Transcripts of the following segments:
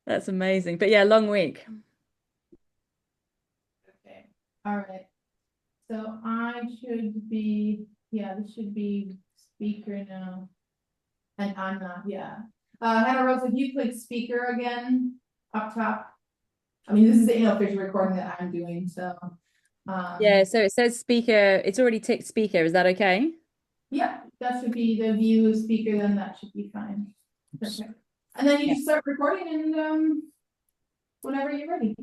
That's amazing. But yeah, long week. Okay. All right. So I should be, yeah, this should be speaker now. And I'm not, yeah. Hannah Rose, if you click speaker again up top. I mean, this is the unofficial recording that I'm doing, so Yeah, um so it says speaker. It's already ticked speaker. Is that okay? yeah, that should be the view of speaker, then that should be fine. Perfect. And then you Yeah. just start recording and whenever you're ready.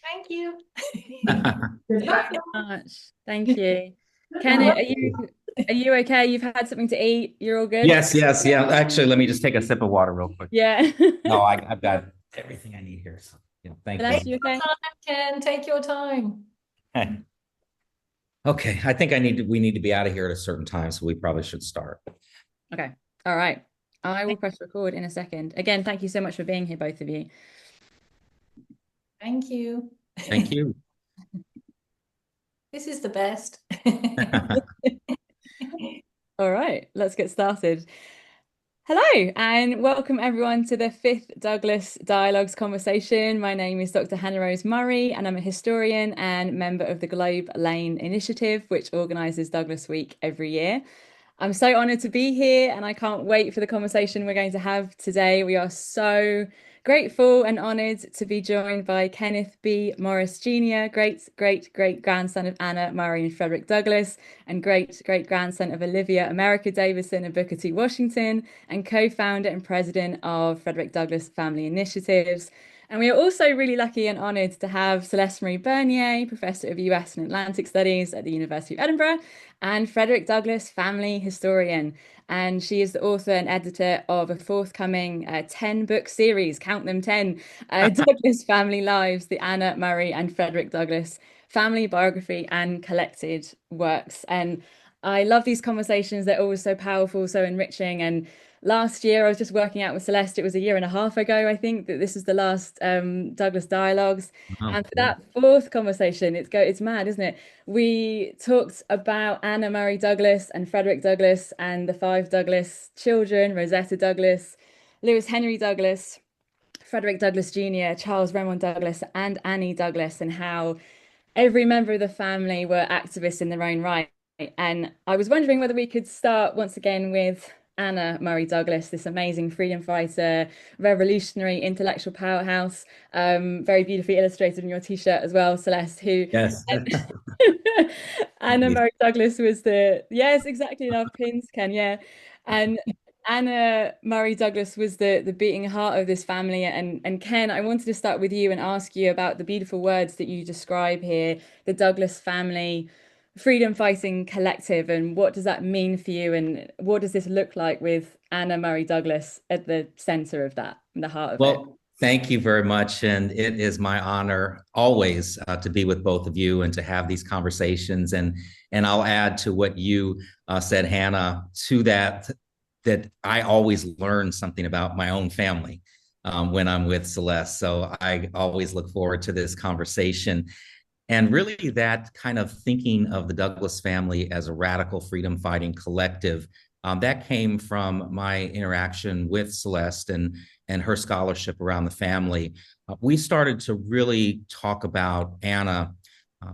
Thank you. Good Thank you luck. very much. Thank you. Ken, are you okay? You've had something to eat. You're all good? Yes, yes, yeah. Actually, let me just take a sip of water real quick. Yeah. No, I've got everything I need here. So, yeah, thank Celeste, you. you okay? Ken, take your time. Okay, I think we need to be out of here at a certain time, so we probably should start. Okay. All right. I will press record in a second. Again, thank you so much for being here, both of you. Thank you. Thank you. This is the best. All right, let's get started. Hello, and welcome everyone to the fifth Douglas Dialogues conversation. My name is Dr. Hannah Rose Murray, and I'm a historian and member of the Globe Lane Initiative, which organises Douglas Week every year. I'm so honoured to be here, and I can't wait for the conversation we're going to have today. We are so grateful and honoured to be joined by Kenneth B. Morris Jr., great grandson of Anna, Murray, and Frederick Douglass, and great grandson of Olivia America Davison and Booker T. Washington, and co-founder and president of Frederick Douglass Family Initiatives. And we are also really lucky and honoured to have Celeste-Marie Bernier, Professor of US and Atlantic Studies at the University of Edinburgh, and Frederick Douglass, family historian. And she is the author and editor of a forthcoming 10-book series, count them 10, Douglass Family Lives, the Anna, Murray, and Frederick Douglass family biography and collected works. And I love these conversations. They're always so powerful, so enriching. And last year, I was just working out with Celeste. It was a year and a half ago, I think, that this is the last Douglas Dialogues. Oh, And for that fourth conversation, it's mad, isn't it? We talked about Anna Murray Douglass and Frederick Douglass and the five Douglass children, Rosetta Douglass, Lewis Henry Douglass, Frederick Douglass Jr., Charles Raymond Douglass, and Annie Douglass, and how every member of the family were activists in their own right. And I was wondering whether we could start once again with Anna Murray Douglass, this amazing freedom fighter, revolutionary intellectual powerhouse, very beautifully illustrated in your t-shirt as well, Celeste, who yes. Anna Murray Douglass was yes, exactly, in our pins, Ken, yeah. And Anna Murray Douglass was the beating heart of this family. And Ken, I wanted to start with you and ask you about the beautiful words that you describe here, the Douglass family freedom fighting collective, and what does that mean for you, and what does this look like with Anna Murray Douglass at the center of that, in the heart of it? Well, thank you very much. And it is my honor always to be with both of you and to have these conversations. And I'll add to what you said, Hannah, to that I always learn something about my own family when I'm with Celeste. So I always look forward to this conversation. And really, that kind of thinking of the Douglass family as a radical freedom fighting collective, that came from my interaction with Celeste and her scholarship around the family. We started to really talk about Anna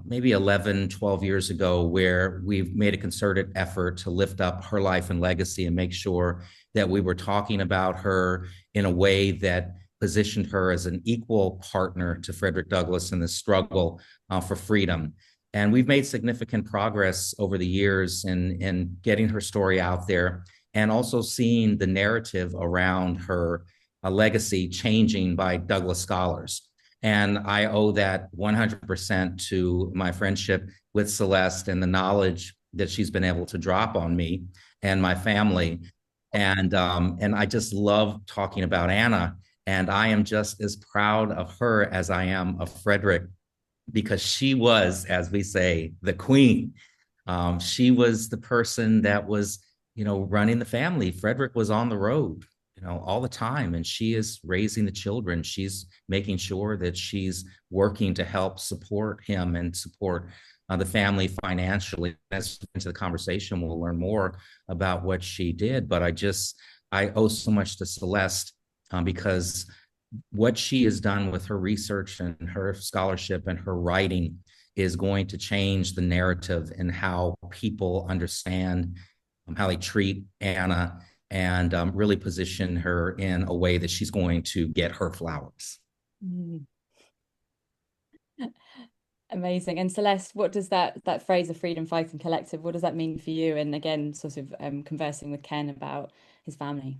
maybe 11, 12 years ago, where we've made a concerted effort to lift up her life and legacy and make sure that we were talking about her in a way that positioned her as an equal partner to Frederick Douglass in the struggle for freedom. And we've made significant progress over the years in getting her story out there and also seeing the narrative around her legacy changing by Douglass scholars. And I owe that 100% to my friendship with Celeste and the knowledge that she's been able to drop on me and my family. And I just love talking about Anna. And I am just as proud of her as I am of Frederick, because she was, as we say, the queen. She was the person that was, running the family. Frederick was on the road, all the time, and she is raising the children. She's making sure that she's working to help support him and support the family financially. As into the conversation, we'll learn more about what she did. But I owe so much to Celeste because what she has done with her research and her scholarship and her writing is going to change the narrative and how people understand how they treat Anna, and really position her in a way that she's going to get her flowers. Mm. Amazing. And Celeste, what does that phrase, a freedom fighting collective, what does that mean for you? And again, sort of conversing with Ken about his family.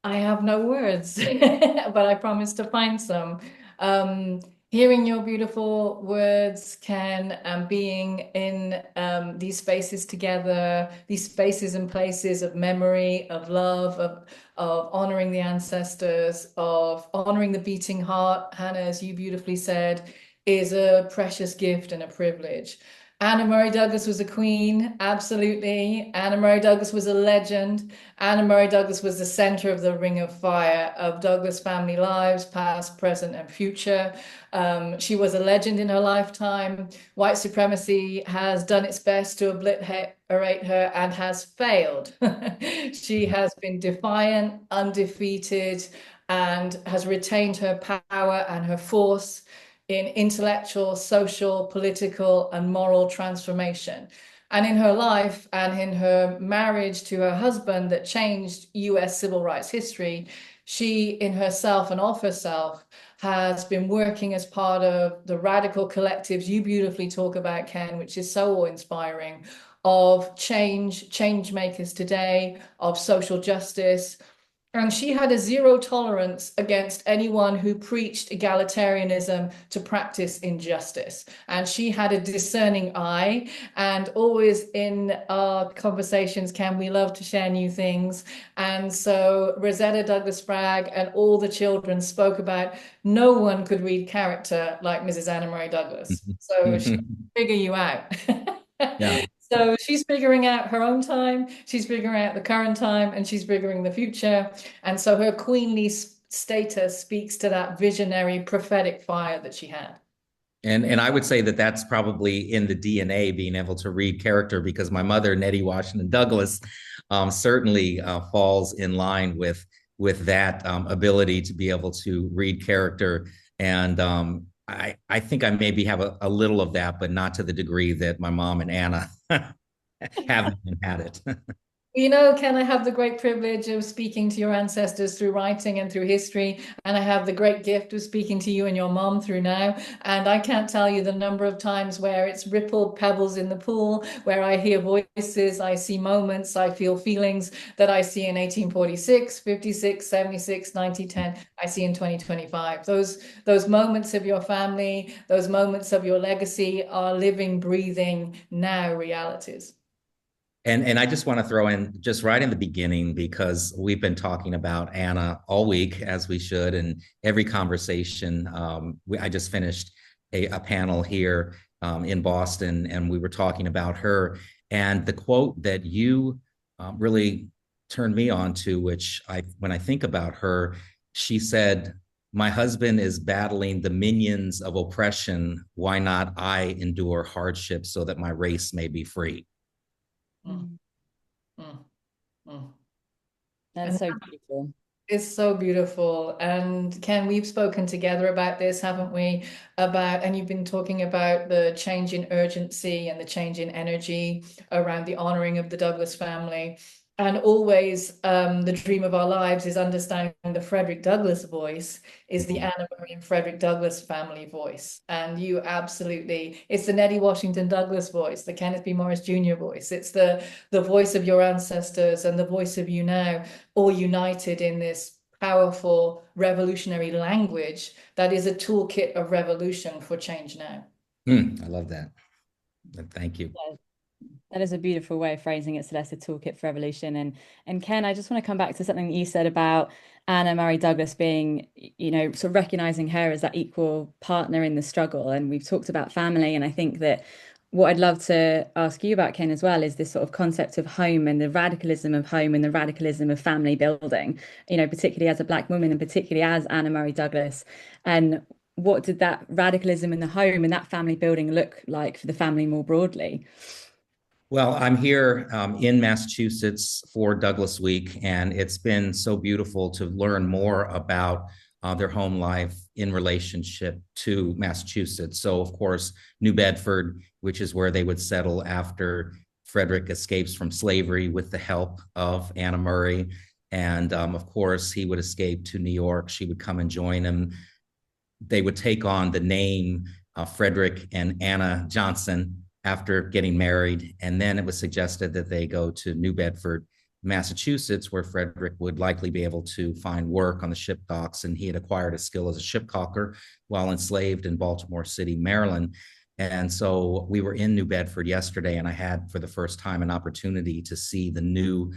I have no words, but I promise to find some. Hearing your beautiful words, Ken, and being in these spaces together, these spaces and places of memory, of love, of honoring the ancestors, of honoring the beating heart, Hannah, as you beautifully said, is a precious gift and a privilege. Anna Murray Douglas was a queen, absolutely. Anna Murray Douglas was a legend. Anna Murray Douglas was the center of the ring of fire of Douglas family lives, past, present, and future. She was a legend in her lifetime. White supremacy has done its best to obliterate her and has failed. She has been defiant, undefeated, and has retained her power and her force in intellectual, social, political, and moral transformation. And in her life and in her marriage to her husband that changed US civil rights history, she, in herself and of herself, has been working as part of the radical collectives you beautifully talk about, Ken, which is so awe-inspiring, of change makers today, of social justice. And she had a zero tolerance against anyone who preached egalitarianism to practice injustice. And she had a discerning eye. And always in our conversations, Ken, we love to share new things. And so Rosetta Douglas Spragg and all the children spoke about no one could read character like Mrs. Anna Murray Douglas. So she figure you out. Yeah. So she's figuring out her own time, she's figuring out the current time, and she's figuring the future. And so her queenly status speaks to that visionary prophetic fire that she had. And I would say that that's probably in the DNA, being able to read character, because my mother, Nettie Washington Douglas, certainly falls in line with that ability to be able to read character. And I think I maybe have a little of that, but not to the degree that my mom and Anna haven't had it. You know, Ken, I have the great privilege of speaking to your ancestors through writing and through history, and I have the great gift of speaking to you and your mom through now. And I can't tell you the number of times where it's rippled pebbles in the pool, where I hear voices, I see moments, I feel feelings that I see in 1846, 56, 76, 1910, I see in 2025. Those moments of your family, those moments of your legacy are living, breathing now realities. And I just want to throw in just right in the beginning, because we've been talking about Anna all week, as we should, and every conversation. I just finished a panel here in Boston, and we were talking about her. And the quote that you really turned me on to, which when I think about her, she said, "My husband is battling the minions of oppression. Why not I endure hardship so that my race may be free?" Mm. Mm. Mm. That's so beautiful. It's so beautiful. And Ken, we've spoken together about this, haven't we? And you've been talking about the change in urgency and the change in energy around the honoring of the Douglas family. And always the dream of our lives is understanding the Frederick Douglass voice is the Anna Murray and Frederick Douglass family voice. And you absolutely, it's the Nettie Washington Douglas voice, the Kenneth B. Morris Jr. voice. It's the voice of your ancestors and the voice of you now, all united in this powerful revolutionary language that is a toolkit of revolution for change now. I love that. Thank you. Yeah. That is a beautiful way of phrasing it, Celeste, a toolkit for revolution. And Ken, I just want to come back to something that you said about Anna Murray Douglas being, sort of recognizing her as that equal partner in the struggle. And we've talked about family. And I think that what I'd love to ask you about, Ken, as well, is this sort of concept of home and the radicalism of home and the radicalism of family building, particularly as a Black woman and particularly as Anna Murray Douglas. And what did that radicalism in the home and that family building look like for the family more broadly? Well, I'm here in Massachusetts for Douglass Week, and it's been so beautiful to learn more about their home life in relationship to Massachusetts. So, of course, New Bedford, which is where they would settle after Frederick escapes from slavery with the help of Anna Murray. And of course, he would escape to New York. She would come and join him. They would take on the name Frederick and Anna Johnson after getting married. And then it was suggested that they go to New Bedford, Massachusetts, where Frederick would likely be able to find work on the ship docks. And he had acquired a skill as a ship caulker while enslaved in Baltimore City, Maryland. And so we were in New Bedford yesterday, and I had for the first time an opportunity to see the new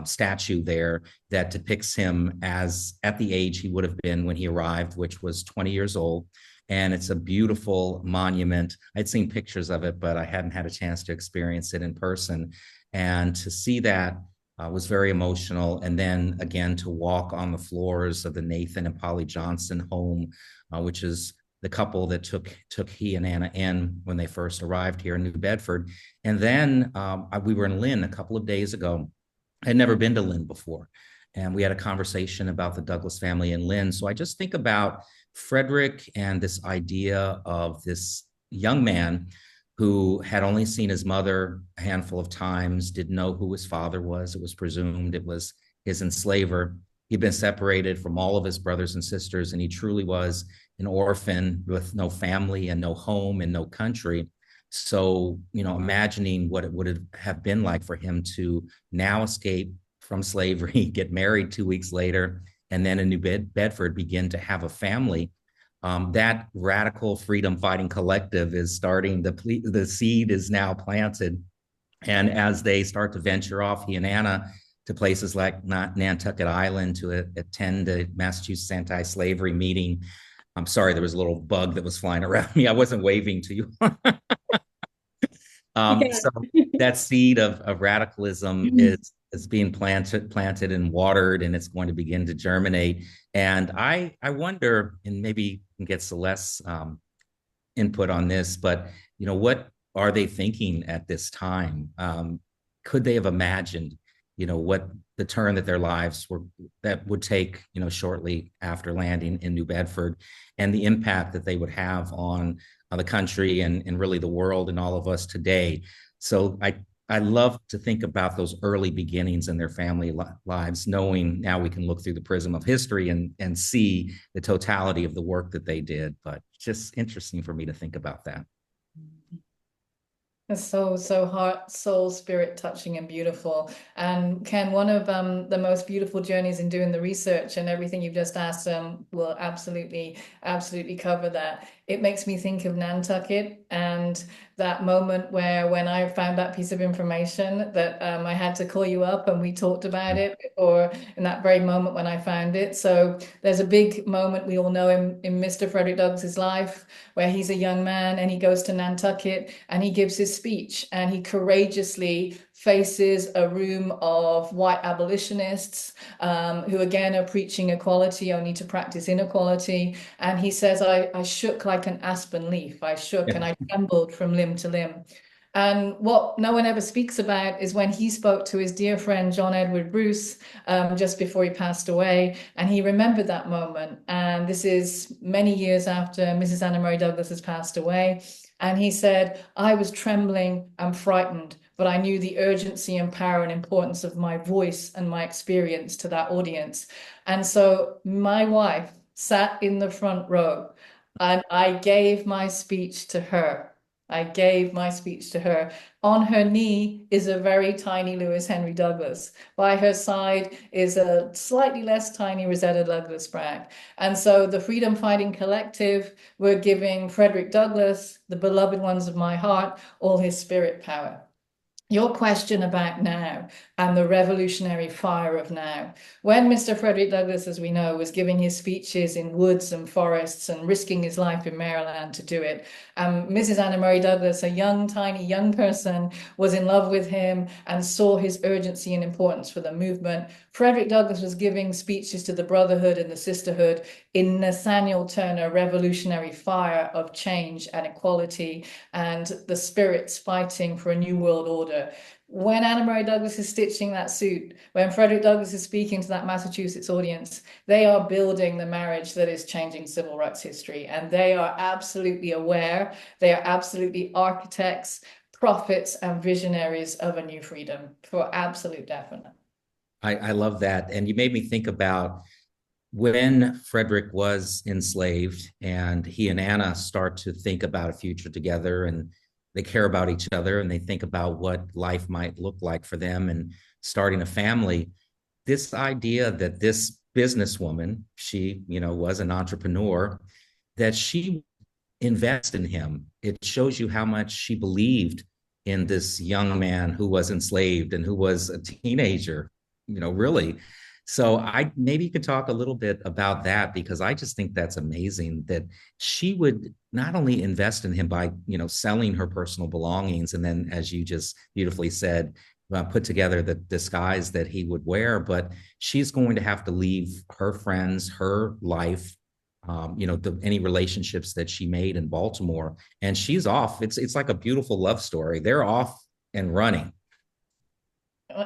statue there that depicts him as at the age he would have been when he arrived, which was 20 years old. And it's a beautiful monument. I'd seen pictures of it, but I hadn't had a chance to experience it in person. And to see that was very emotional. And then again, to walk on the floors of the Nathan and Polly Johnson home, which is the couple that took he and Anna in when they first arrived here in New Bedford. And then we were in Lynn a couple of days ago. I had never been to Lynn before. And we had a conversation about the Douglass family in Lynn. So I just think about Frederick and this idea of this young man who had only seen his mother a handful of times, didn't know who his father was. It was presumed it was his enslaver. He'd been separated from all of his brothers and sisters, and he truly was an orphan with no family and no home and no country. So, imagining what it would have been like for him to now escape from slavery, get married 2 weeks later, and then in New Bedford begin to have a family. That radical freedom fighting collective is starting, the seed is now planted. And as they start to venture off, he and Anna, to places like Nantucket Island to attend a Massachusetts anti-slavery meeting. I'm sorry, there was a little bug that was flying around me. I wasn't waving to you. So that seed of radicalism is being planted and watered, and it's going to begin to germinate. And I wonder, and maybe you can get Celeste's input on this, but what are they thinking at this time? Could they have imagined, what the turn that their lives that would take, shortly after landing in New Bedford, and the impact that they would have on the country and really the world and all of us today. So I love to think about those early beginnings in their family lives, knowing now we can look through the prism of history and see the totality of the work that they did. But just interesting for me to think about that. It's so heart, soul, spirit touching and beautiful. And Ken, one of the most beautiful journeys in doing the research and everything you've just asked will absolutely cover that. It makes me think of Nantucket and that moment where when I found that piece of information that I had to call you up and we talked about it, or in that very moment when I found it. So there's a big moment, we all know him, in Mr. Frederick Douglass's life, where he's a young man and he goes to Nantucket and he gives his speech, and he courageously faces a room of white abolitionists who again are preaching equality only to practice inequality. And he says, I shook like an aspen leaf. I shook and I trembled from limb to limb. And what no one ever speaks about is when he spoke to his dear friend John Edward Bruce just before he passed away, and he remembered that moment. And this is many years after Mrs. Anna Murray Douglass has passed away. And he said, I was trembling and frightened, but I knew the urgency and power and importance of my voice and my experience to that audience. And so my wife sat in the front row and I gave my speech to her. I gave my speech to her. On her knee is a very tiny Lewis Henry Douglass. By her side is a slightly less tiny Rosetta Douglass Bragg. And so the Freedom Fighting Collective, we're giving Frederick Douglass, the beloved ones of my heart, all his spirit power. Your question about now and the revolutionary fire of now. When Mr. Frederick Douglass, as we know, was giving his speeches in woods and forests and risking his life in Maryland to do it, Mrs. Anna Murray Douglass, a tiny young person, was in love with him and saw his urgency and importance for the movement. Frederick Douglass was giving speeches to the brotherhood and the sisterhood in Nathaniel Turner, revolutionary fire of change and equality and the spirits fighting for a new world order. together. When Anna Murray Douglass is stitching that suit, when Frederick Douglass is speaking to that Massachusetts audience, they are building the marriage that is changing civil rights history. And they are absolutely aware. They are absolutely architects, prophets, and visionaries of a new freedom, for absolute definite. I love that. And you made me think about when Frederick was enslaved and he and Anna start to think about a future together, and they care about each other and they think about what life might look like for them and starting a family. This idea that this businesswoman, she, was an entrepreneur, that she invest in him. It shows you how much she believed in this young man who was enslaved and who was a teenager, really. So maybe you could talk a little bit about that, because I just think that's amazing that she would not only invest in him by, selling her personal belongings, and then, as you just beautifully said, put together the disguise that he would wear, but she's going to have to leave her friends, her life, any relationships that she made in Baltimore, and she's off. It's like a beautiful love story. They're off and running.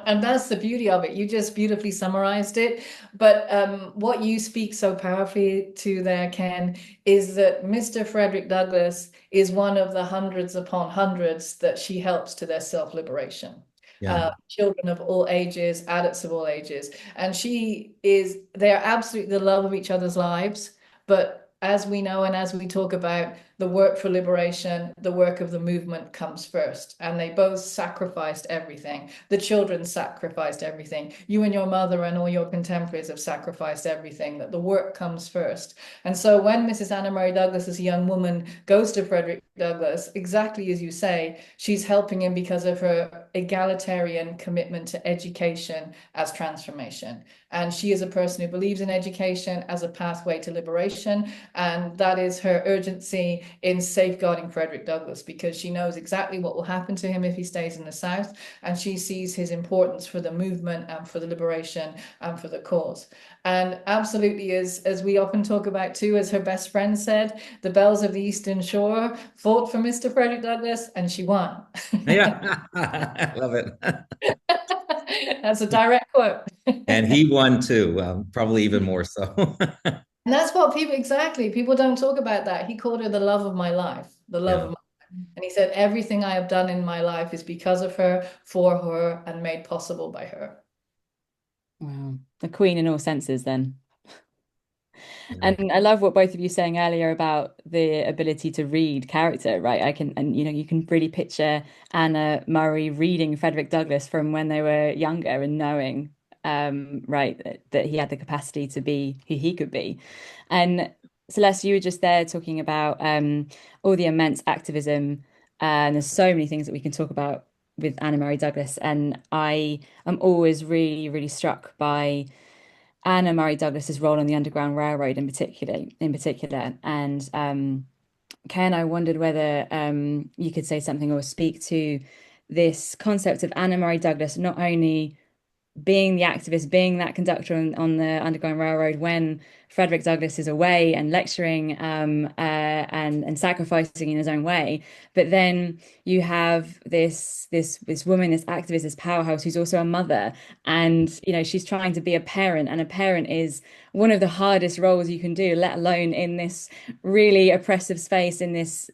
And that's the beauty of it. You just beautifully summarized it. But what you speak so powerfully to there, Ken, is that Mr. Frederick Douglass is one of the hundreds upon hundreds that she helps to their self-liberation. Yeah. Children of all ages, adults of all ages. And they are absolutely the love of each other's lives. But as we know, and as we talk about, the work for liberation, the work of the movement comes first. And they both sacrificed everything. The children sacrificed everything. You and your mother and all your contemporaries have sacrificed everything, that the work comes first. And so when Mrs. Anna Murray Douglass, as a young woman, goes to Frederick Douglass, exactly as you say, she's helping him because of her egalitarian commitment to education as transformation. And she is a person who believes in education as a pathway to liberation. And that is her urgency in safeguarding Frederick Douglass, because she knows exactly what will happen to him if he stays in the South. And she sees his importance for the movement and for the liberation and for the cause. And absolutely, as we often talk about too, as her best friend said, the Belles of the Eastern Shore fought for Mr. Frederick Douglass and she won. Yeah, I love it. That's a direct quote. And he won too, probably even more so. And that's what people don't talk about that. He called her the love of my life, the love of my life. And he said, everything I have done in my life is because of her, for her, and made possible by her. Wow. The queen in all senses then. And I love what both of you saying earlier about the ability to read character, right? You can really picture Anna Murray reading Frederick Douglass from when they were younger and knowing, right, that he had the capacity to be who he could be. And Celeste, you were just there talking about all the immense activism, and there's so many things that we can talk about with Anna Murray Douglass. And I am always really, really struck by Anna Murray Douglas's role on the Underground Railroad in particular. And Ken, I wondered whether you could say something or speak to this concept of Anna Murray Douglass not only being the activist, being that conductor on the Underground Railroad when Frederick Douglass is away and lecturing and sacrificing in his own way, but then you have this woman, this activist, this powerhouse who's also a mother, and she's trying to be a parent, and a parent is one of the hardest roles you can do, let alone in this really oppressive space, in this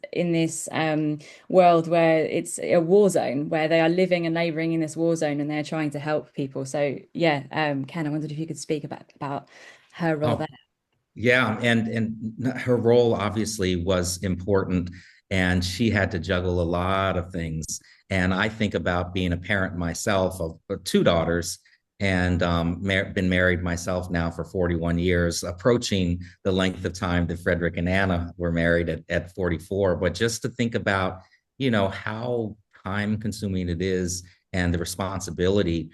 world where it's a war zone, where they are living and laboring in this war zone, and they're trying to help people. So yeah, Ken, I wondered if you could speak about her role there. Yeah, and her role obviously was important, and she had to juggle a lot of things. And I think about being a parent myself of two daughters, and been married myself now for 41 years, approaching the length of time that Frederick and Anna were married at 44. But just to think about, how time consuming it is, and the responsibility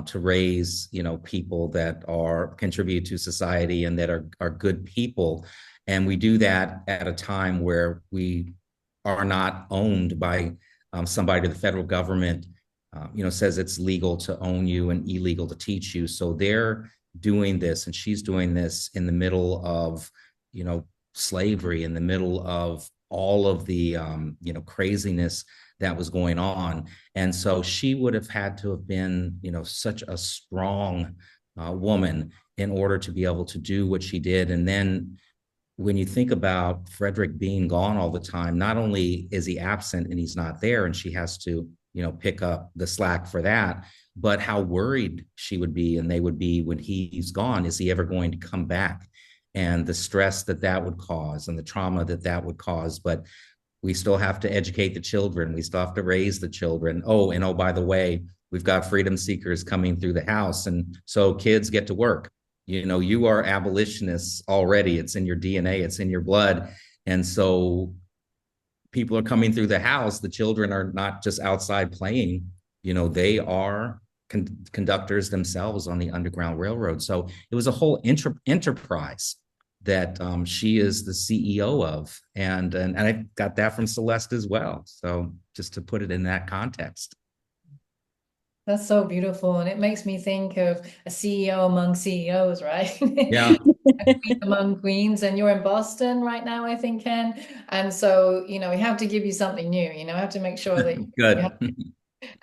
to raise, people that contribute to society and that are good people. And we do that at a time where we are not owned by somebody. The federal government, says it's legal to own you and illegal to teach you. So they're doing this, and she's doing this in the middle of, slavery, in the middle of all of the, craziness that was going on. And so she would have had to have been, such a strong woman in order to be able to do what she did. And then when you think about Frederick being gone all the time, not only is he absent and he's not there, and she has to, pick up the slack for that, but how worried she would be and they would be when he's gone. Is he ever going to come back? And the stress that would cause and the trauma that would cause. But we still have to educate the children. We still have to raise the children. Oh, by the way, we've got freedom seekers coming through the house. And so kids get to work. You are abolitionists already. It's in your DNA, it's in your blood. And so people are coming through the house. The children are not just outside playing, they are conductors themselves on the Underground Railroad. So it was a whole enterprise that she is the CEO of. And I got that from Celeste as well. So just to put it in that context. That's so beautiful. And it makes me think of a CEO among CEOs, right? Yeah. A queen among queens. And you're in Boston right now, I think, Ken. And so, we have to give you something new. We have to make sure that Good.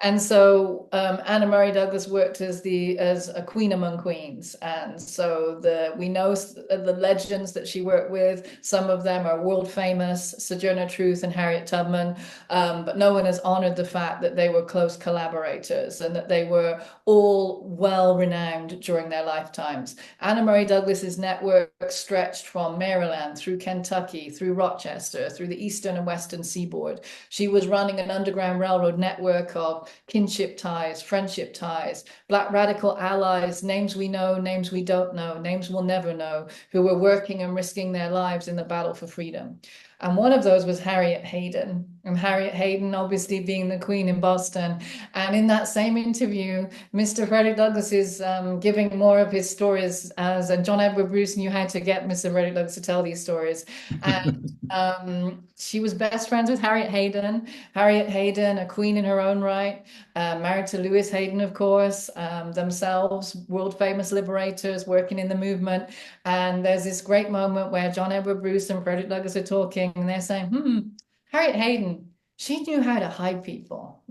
And so Anna-Marie Douglass worked as a queen among queens. And so we know the legends that she worked with. Some of them are world famous, Sojourner Truth and Harriet Tubman. But no one has honored the fact that they were close collaborators and that they were all well renowned during their lifetimes. Anna-Marie Douglass's network stretched from Maryland through Kentucky, through Rochester, through the eastern and western seaboard. She was running an Underground Railroad network of kinship ties, friendship ties, Black radical allies, names we know, names we don't know, names we'll never know, who were working and risking their lives in the battle for freedom. And one of those was Harriet Hayden. And Harriet Hayden, obviously being the queen in Boston. And in that same interview, Mr. Frederick Douglass is giving more of his stories and John Edward Bruce knew how to get Mr. Frederick Douglass to tell these stories. And she was best friends with Harriet Hayden. Harriet Hayden, a queen in her own right, married to Lewis Hayden, of course, themselves world famous liberators working in the movement. And there's this great moment where John Edward Bruce and Frederick Douglass are talking and they're saying, Harriet Hayden, she knew how to hide people.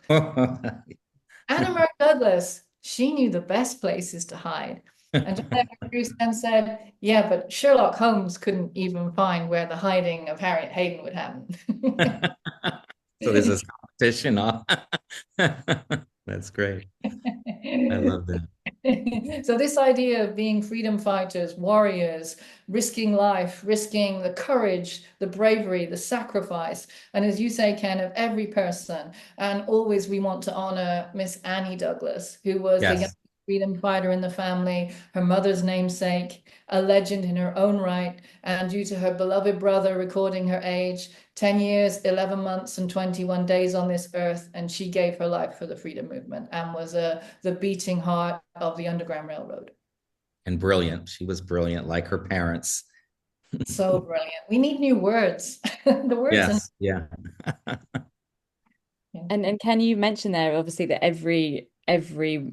Anna-Marie Douglass, she knew the best places to hide. And John Edward Bruce then said, yeah, but Sherlock Holmes couldn't even find where the hiding of Harriet Hayden would happen. So there's this competition. That's great. I love that. So this idea of being freedom fighters, warriors, risking life, risking the courage, the bravery, the sacrifice, and as you say, Ken, of every person. And always we want to honor Miss Annie Douglass, who was the young freedom fighter in the family, her mother's namesake, a legend in her own right, and due to her beloved brother recording her age, 10 years, 11 months, and 21 days on this earth, and she gave her life for the freedom movement and was the beating heart of the Underground Railroad. And brilliant. She was brilliant, like her parents. So brilliant. We need new words. The words. Yes, yeah. And can you mention there, obviously, that every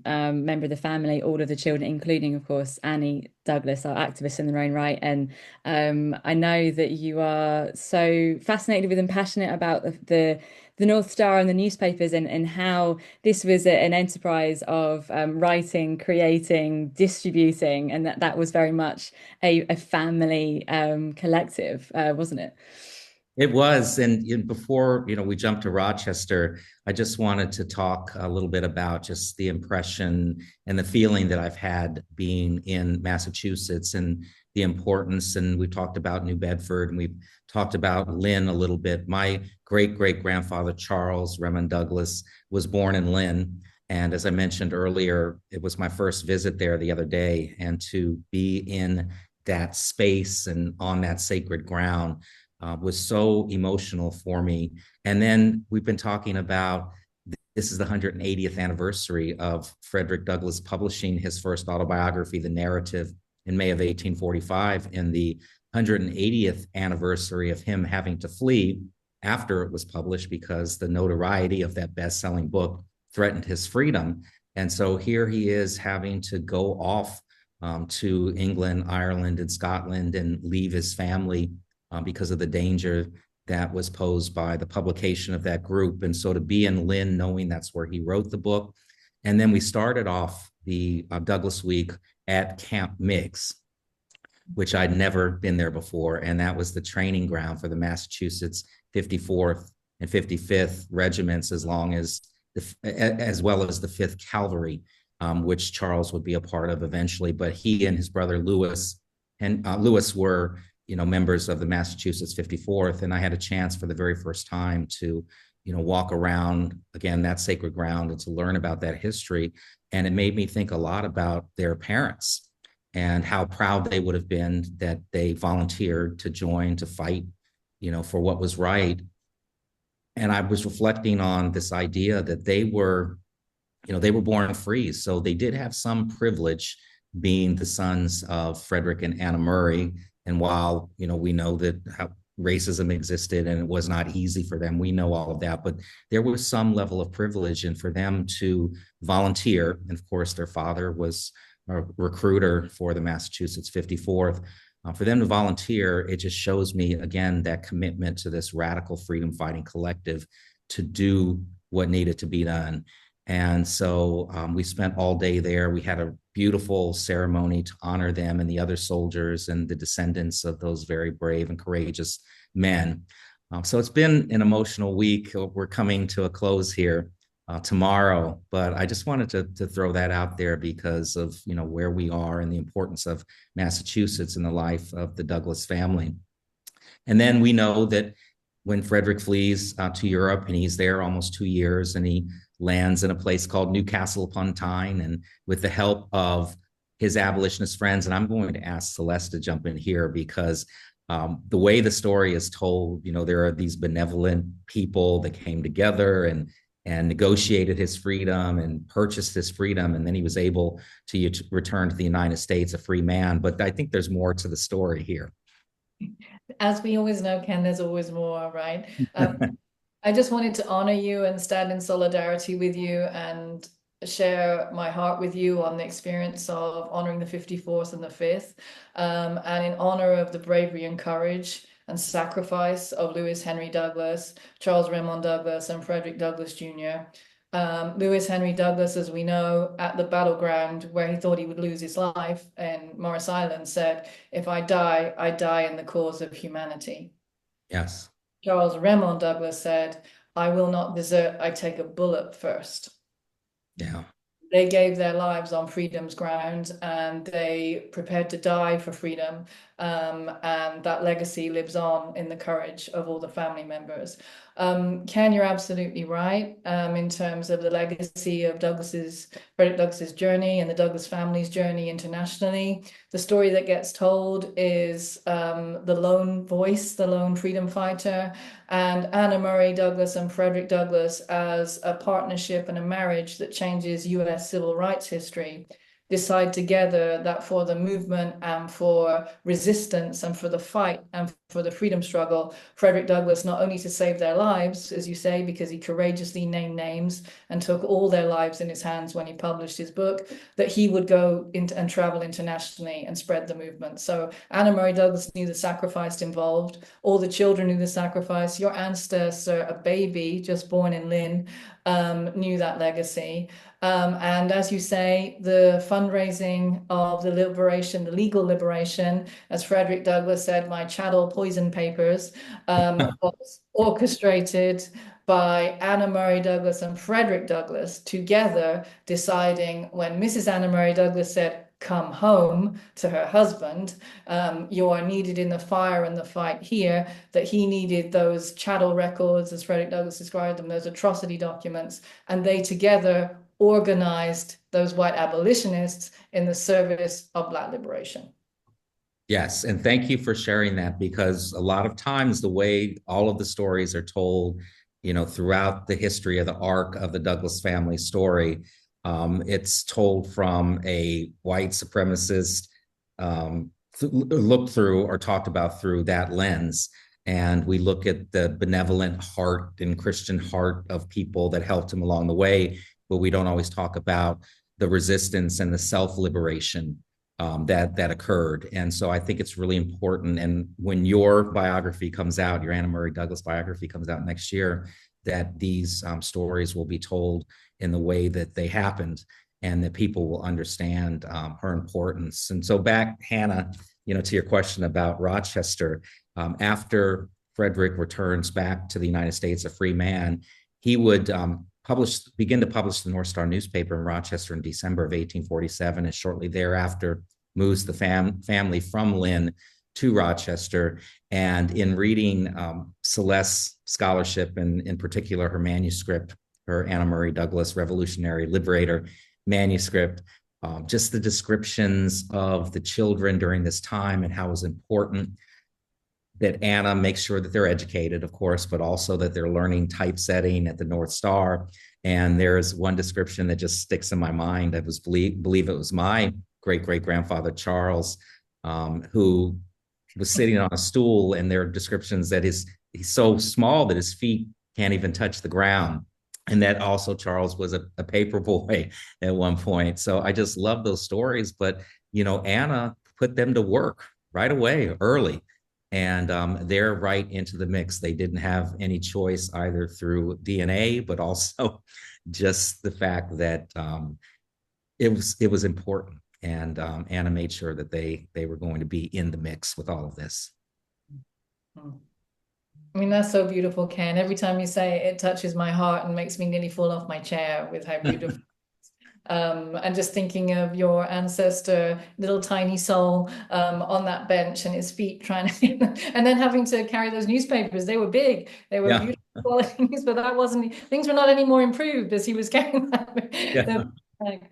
member of the family, all of the children, including, of course, Annie Douglass, are activists in their own right. And I know that you are so fascinated with and passionate about the North Star and the newspapers and how this was an enterprise of writing, creating, distributing, and that was very much a family collective, wasn't it? It was. And before, we jumped to Rochester, I just wanted to talk a little bit about just the impression and the feeling that I've had being in Massachusetts and the importance. And we talked about New Bedford and we talked about Lynn a little bit. My great-great-grandfather, Charles Remond Douglass, was born in Lynn. And as I mentioned earlier, it was my first visit there the other day. And to be in that space and on that sacred ground was so emotional for me. And then we've been talking about this is the 180th anniversary of Frederick Douglass publishing his first autobiography, The Narrative, in May of 1845, and the 180th anniversary of him having to flee after it was published because the notoriety of that best-selling book threatened his freedom. And so here he is having to go off to England, Ireland, and Scotland and leave his family because of the danger that was posed by the publication of that group. And so to be in Lynn, knowing that's where he wrote the book. And then we started off the Douglass Week at Camp Meigs, which I'd never been there before. And that was the training ground for the Massachusetts 54th and 55th regiments, as well as the 5th Cavalry, which Charles would be a part of eventually. But he and his brother Lewis were, members of the Massachusetts 54th. And I had a chance for the very first time to, walk around, again, that sacred ground, and to learn about that history. And it made me think a lot about their parents and how proud they would have been that they volunteered to join, to fight, for what was right. And I was reflecting on this idea that they were born free. So they did have some privilege being the sons of Frederick and Anna Murray. And while, we know that how racism existed and it was not easy for them, we know all of that, but there was some level of privilege. And for them to volunteer, and of course their father was a recruiter for the Massachusetts 54th, for them to volunteer, it just shows me, again, that commitment to this radical freedom fighting collective to do what needed to be done. And so we spent all day there. We had a beautiful ceremony to honor them and the other soldiers and the descendants of those very brave and courageous men. So it's been an emotional week. We're coming to a close here tomorrow, but I just wanted to throw that out there because of where we are and the importance of Massachusetts in the life of the Douglass family. And then we know that when Frederick flees to Europe, and he's there almost 2 years, and he lands in a place called Newcastle upon Tyne, and with the help of his abolitionist friends, and I'm going to ask Celeste to jump in here because the way the story is told, there are these benevolent people that came together and negotiated his freedom and purchased his freedom. And then he was able to return to the United States a free man. But I think there's more to the story here. As we always know, Ken, there's always more, right? I just wanted to honor you and stand in solidarity with you and share my heart with you on the experience of honoring the 54th and the 5th, and in honor of the bravery and courage and sacrifice of Lewis Henry Douglass, Charles Raymond Douglass, and Frederick Douglass Jr. Lewis Henry Douglass, as we know, at the battleground where he thought he would lose his life in Morris Island, said, "If I die in the cause of humanity." Yes. Charles Raymond Douglass said, "I will not desert, I take a bullet first." Yeah. They gave their lives on freedom's ground, and they prepared to die for freedom. And that legacy lives on in the courage of all the family members. Ken, you're absolutely right in terms of the legacy of Frederick Douglass's journey and the Douglass family's journey internationally. The story that gets told is the lone voice, the lone freedom fighter, and Anna Murray Douglass and Frederick Douglass as a partnership and a marriage that changes US civil rights history, decide together that for the movement and for resistance and for the fight and for the freedom struggle, Frederick Douglass, not only to save their lives, as you say, because he courageously named names and took all their lives in his hands when he published his book, that he would go into and travel internationally and spread the movement. So Anna Murray Douglass knew the sacrifice involved. All the children knew the sacrifice. Your ancestor, a baby just born in Lynn, knew that legacy. And as you say, the fundraising of the liberation, the legal liberation, as Frederick Douglass said, my chattel poison papers, was orchestrated by Anna Murray Douglass and Frederick Douglass together, deciding when Mrs. Anna Murray Douglass said, "Come home," to her husband, "you are needed in the fire and the fight here," that he needed those chattel records, as Frederick Douglass described them, those atrocity documents, and they together organized those white abolitionists in the service of Black liberation. Yes, and thank you for sharing that, because a lot of times the way all of the stories are told, throughout the history of the arc of the Douglass family story, it's told from a white supremacist looked through or talked about through that lens. And we look at the benevolent heart and Christian heart of people that helped him along the way, but we don't always talk about the resistance and the self-liberation that occurred. And so I think it's really important. And when your biography comes out, your Anna Murray Douglass biography comes out next year, that these stories will be told in the way that they happened, and that people will understand her importance. And so back, Hannah, to your question about Rochester, after Frederick returns back to the United States a free man, he would begin to publish the North Star newspaper in Rochester in December of 1847, and shortly thereafter moves the family from Lynn to Rochester. And in reading Celeste's scholarship, and in particular her manuscript, her Anna Murray Douglass Revolutionary Liberator manuscript, just the descriptions of the children during this time and how it was important that Anna makes sure that they're educated, of course, but also that they're learning typesetting at the North Star. And there's one description that just sticks in my mind. I believe it was my great-great-grandfather, Charles, who was sitting on a stool, and there are descriptions that he's so small that his feet can't even touch the ground. And that also Charles was a paper boy at one point. So I just love those stories. But, Anna put them to work right away, early. And they're right into the mix. They didn't have any choice either through DNA, but also just the fact that it was important. And Anna made sure that they were going to be in the mix with all of this. I mean, that's so beautiful, Ken. Every time you say it, it touches my heart and makes me nearly fall off my chair with how beautiful. And just thinking of your ancestor, little tiny soul, on that bench and his feet trying to, and then having to carry those newspapers. They were big, they were beautiful qualities, but things were not any more improved as he was carrying that.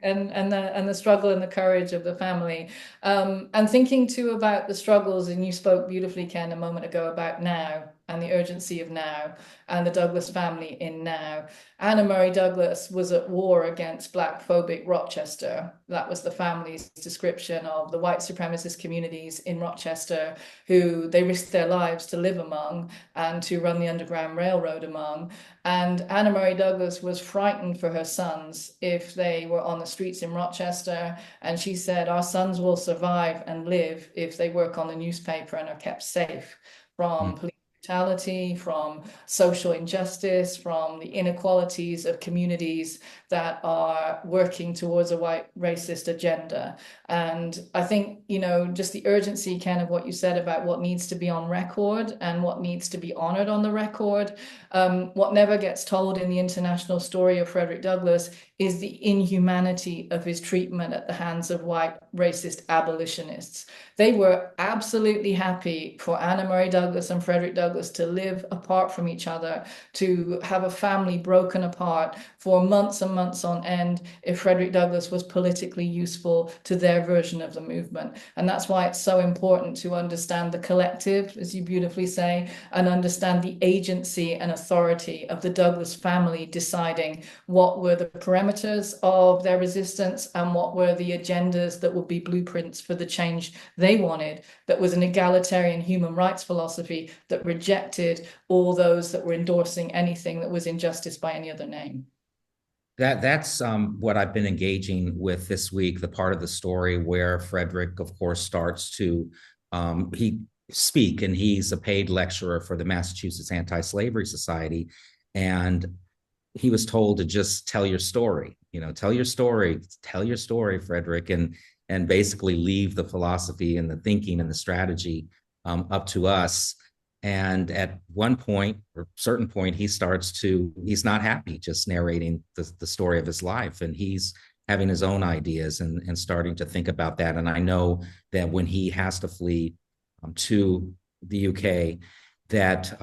And the struggle and the courage of the family, and thinking too about the struggles, and you spoke beautifully, Ken, a moment ago about now and the urgency of now and the Douglass family in now. Anna Murray Douglass was at war against Black phobic Rochester. That was the family's description of the white supremacist communities in Rochester who they risked their lives to live among and to run the Underground Railroad among. And Anna Murray Douglass was frightened for her sons if they were on the streets in Rochester. And she said, our sons will survive and live if they work on the newspaper and are kept safe from police brutality, from social injustice, from the inequalities of communities that are working towards a white racist agenda. And I think, just the urgency, Ken, of what you said about what needs to be on record and what needs to be honored on the record. What never gets told in the international story of Frederick Douglass is the inhumanity of his treatment at the hands of white racist abolitionists. They were absolutely happy for Anna Murray Douglass and Frederick Douglass to live apart from each other, to have a family broken apart for months and months on end if Frederick Douglass was politically useful to their version of the movement. And that's why it's so important to understand the collective, as you beautifully say, and understand the agency and authority of the Douglass family deciding what were the parameters of their resistance and what were the agendas that would be blueprints for the change they wanted, that was an egalitarian human rights philosophy that rejected all those that were endorsing anything that was injustice by any other name. That's what I've been engaging with this week, the part of the story where Frederick, of course, starts to speak, and he's a paid lecturer for the Massachusetts Anti-Slavery Society. And he was told to just tell your story, tell your story, Frederick, and basically leave the philosophy and the thinking and the strategy up to us. And at one point, or certain point, he's not happy just narrating the story of his life. And he's having his own ideas and starting to think about that. And I know that when he has to flee to the UK, that,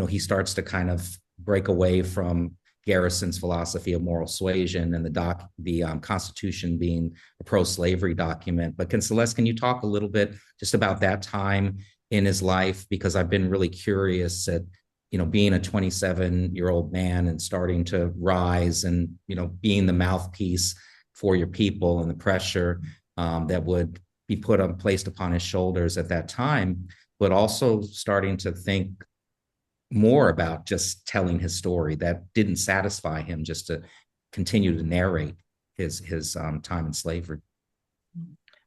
he starts to kind of break away from Garrison's philosophy of moral suasion and the Constitution being a pro-slavery document. But Celeste, can you talk a little bit just about that time in his life? Because I've been really curious at, being a 27-year-old man and starting to rise and, being the mouthpiece for your people and the pressure that would be placed upon his shoulders at that time, but also starting to think more about just telling his story. That didn't satisfy him just to continue to narrate his time in slavery.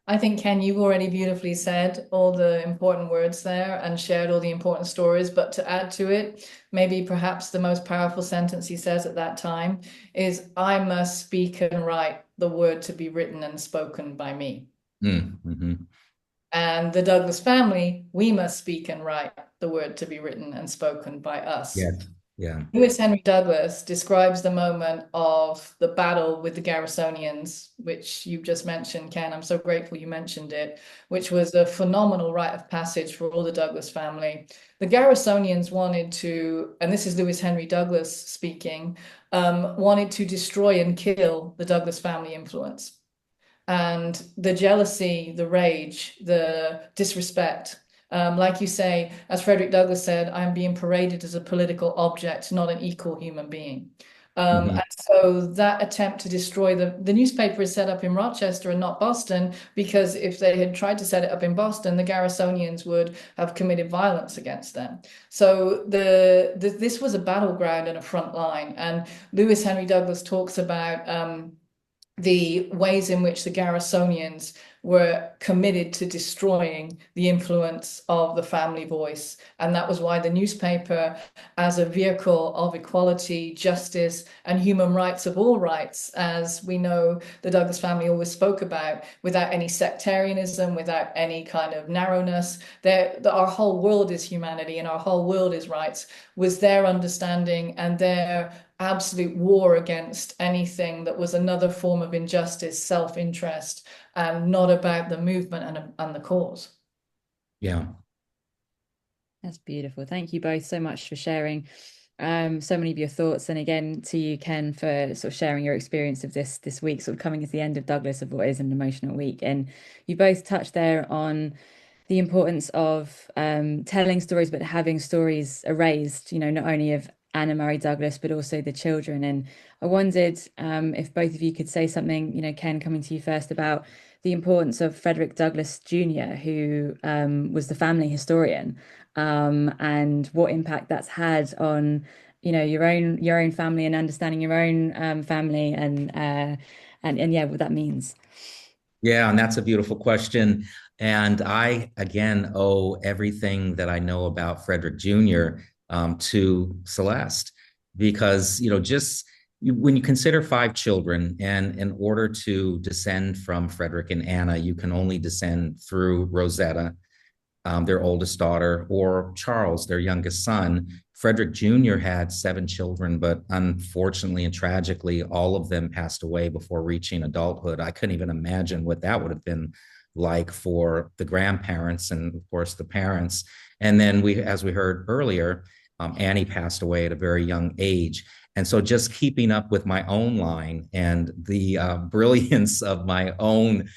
I think, Ken, you've already beautifully said all the important words there and shared all the important stories. But to add to it, maybe perhaps the most powerful sentence he says at that time is, I must speak and write the word to be written and spoken by me. Mm-hmm. And the Douglas family, we must speak and write the word to be written and spoken by us. Yes. Yeah. Lewis Henry Douglas describes the moment of the battle with the Garrisonians, which you've just mentioned, Ken. I'm so grateful you mentioned it, which was a phenomenal rite of passage for all the Douglas family. The Garrisonians wanted to, and this is Lewis Henry Douglas speaking, wanted to destroy and kill the Douglas family influence. And the jealousy, the rage, the disrespect. Like you say, as Frederick Douglass said, I'm being paraded as a political object, not an equal human being. Mm-hmm. And so that attempt to destroy the newspaper is set up in Rochester and not Boston, because if they had tried to set it up in Boston, the Garrisonians would have committed violence against them. So this was a battleground and a front line. And Lewis Henry Douglas talks about the ways in which the Garrisonians were committed to destroying the influence of the family voice. And that was why the newspaper, as a vehicle of equality, justice, and human rights of all rights, as we know the Douglas family always spoke about, without any sectarianism, without any kind of narrowness, our whole world is humanity and our whole world is rights, was their understanding and their absolute war against anything that was another form of injustice, self-interest, and not about the movement and the cause. Yeah. That's beautiful. Thank you both so much for sharing so many of your thoughts. And again, to you, Ken, for sort of sharing your experience of this week, sort of coming at the end of Douglas, of what is an emotional week. And you both touched there on the importance of telling stories, but having stories erased, not only of Anna Murray Douglas, but also the children. And I wondered if both of you could say something, Ken, coming to you first, about the importance of Frederick Douglass Jr., who was the family historian, and what impact that's had on, your own family and understanding your own family and yeah, what that means. Yeah, and that's a beautiful question. And I, again, owe everything that I know about Frederick Jr. To Celeste, because, when you consider five children, and in order to descend from Frederick and Anna, you can only descend through Rosetta, their oldest daughter, or Charles, their youngest son. Frederick Jr. had seven children, but unfortunately and tragically, all of them passed away before reaching adulthood. I couldn't even imagine what that would have been like for the grandparents and, of course, the parents. And then as we heard earlier, Annie passed away at a very young age. And so just keeping up with my own line and the brilliance of my own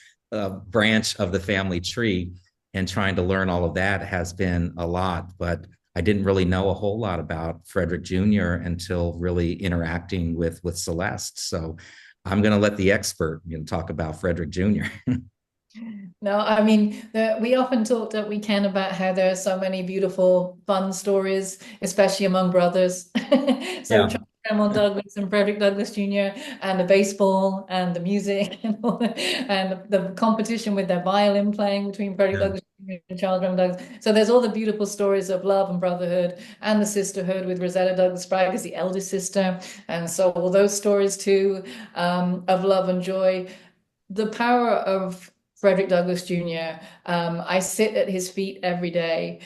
branch of the family tree and trying to learn all of that has been a lot. But I didn't really know a whole lot about Frederick Jr. until really interacting with Celeste. So I'm going to let the expert talk about Frederick Jr. No, I mean, we often talk that we can about how there are so many beautiful, fun stories, especially among brothers. So Yeah. Charles Grandma Douglas and Frederick Douglass Jr. and the baseball and the music and, and the competition with their violin playing between Frederick Yeah. Douglass Jr. and Charles Graham Douglas. So there's all the beautiful stories of love and brotherhood and the sisterhood with Rosetta Douglas Spragg as the eldest sister. And so all those stories too, of love and joy. The power of Frederick Douglass Jr. I sit at his feet every day.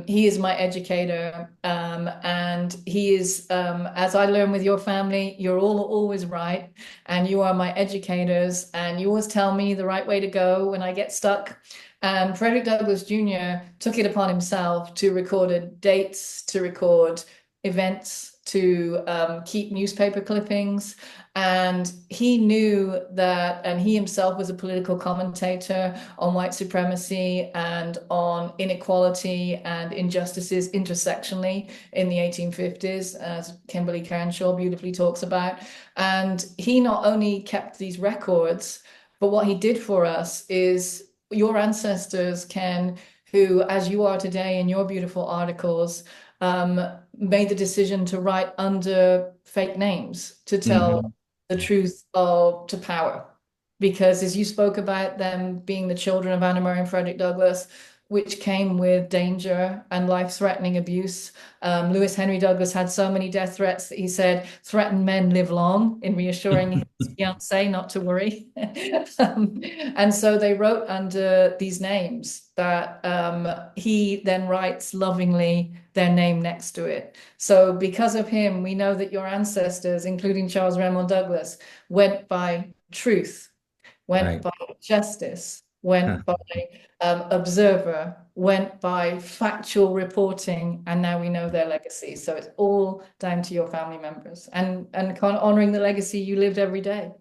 He is my educator, and he is, as I learn with your family, you're all always right, and you are my educators, and you always tell me the right way to go when I get stuck. And Frederick Douglass Jr. took it upon himself to record dates, to record events, to keep newspaper clippings. And he knew that, and he himself was a political commentator on white supremacy and on inequality and injustices intersectionally in the 1850s, as Kimberly Crenshaw beautifully talks about. And he not only kept these records, but what he did for us is your ancestors, Ken, who, as you are today in your beautiful articles, made the decision to write under fake names to tell Mhm. the truth to power. because as you spoke about them being the children of Anna-Marie and Frederick Douglass, which came with danger and life-threatening abuse. Lewis Henry Douglass had so many death threats that he said, threatened men live long, in reassuring his fiancée not to worry. And so they wrote under these names that he then writes lovingly their name next to it. So because of him, we know that your ancestors, including Charles Raymond Douglas, went by truth, went Right. by justice, went by observer, went by factual reporting, and now we know their legacy. So it's all down to your family members and honoring the legacy you lived every day.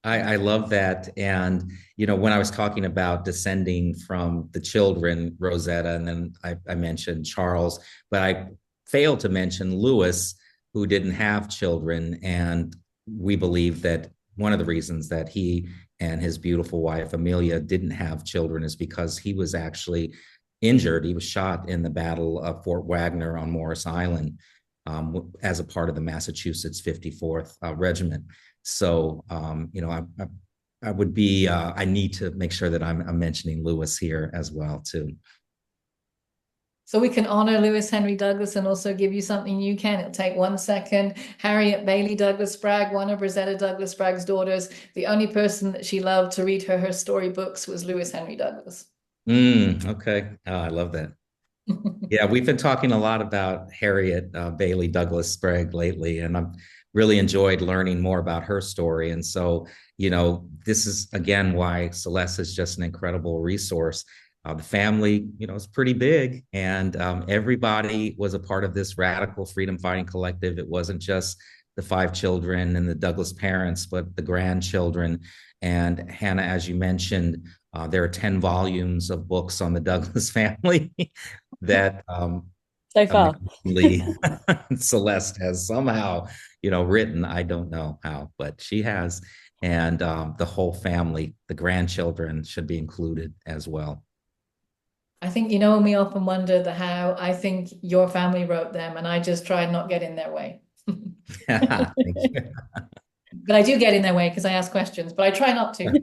I love that. And, when I was talking about descending from the children, Rosetta, and then I mentioned Charles, but I failed to mention Lewis, who didn't have children. And we believe that one of the reasons that he and his beautiful wife, Amelia, didn't have children is because he was actually injured. He was shot in the Battle of Fort Wagner on Morris Island as a part of the Massachusetts 54th Regiment. So, I would be, I need to make sure that I'm mentioning Lewis here as well, too. So we can honor Lewis Henry Douglass and also give you something you can. It'll take 1 second. Harriet Bailey Douglas Spragg, one of Rosetta Douglas Spragg's daughters, the only person that she loved to read her storybooks was Lewis Henry Douglass. Okay. Oh, I love that. Yeah, we've been talking a lot about Harriet Bailey Douglas Sprague lately, and I've really enjoyed learning more about her story. And so, this is again why Celeste is just an incredible resource. The family, is pretty big, and everybody was a part of this radical freedom fighting collective. It wasn't just the 5 children and the Douglas parents, but the grandchildren. And Hannah, as you mentioned, there are 10 volumes of books on the Douglas family that so far Celeste has somehow, written. I don't know how, but she has. And the whole family, the grandchildren should be included as well. I think, when we often wonder the how, I think your family wrote them, and I just try and not get in their way. Thank you. But I do get in their way because I ask questions, but I try not to.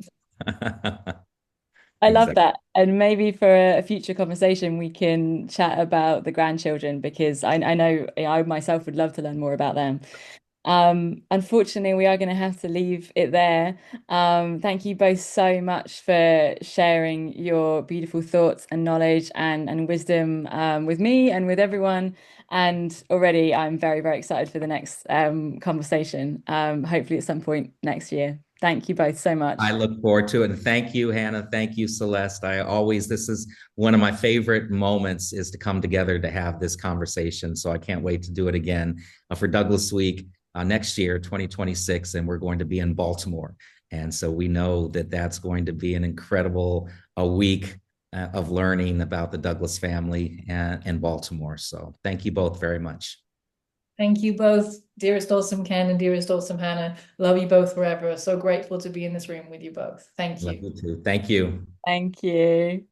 I love Exactly. that. And maybe for a future conversation, we can chat about the grandchildren because I know I myself would love to learn more about them. Unfortunately, we are going to have to leave it there. Thank you both so much for sharing your beautiful thoughts and knowledge and wisdom with me and with everyone. And already I'm very, very excited for the next conversation, hopefully at some point next year. Thank you both so much. I look forward to it. And thank you, Hannah. Thank you, Celeste. This is one of my favorite moments is to come together to have this conversation. So I can't wait to do it again for Douglass Week next year, 2026. And we're going to be in Baltimore. And so we know that that's going to be an incredible week of learning about the Douglass family in Baltimore. So thank you both very much. Thank you both, dearest awesome Ken and dearest awesome Hannah. Love you both forever. So grateful to be in this room with you both. Thank you. Love you too. Thank you. Thank you.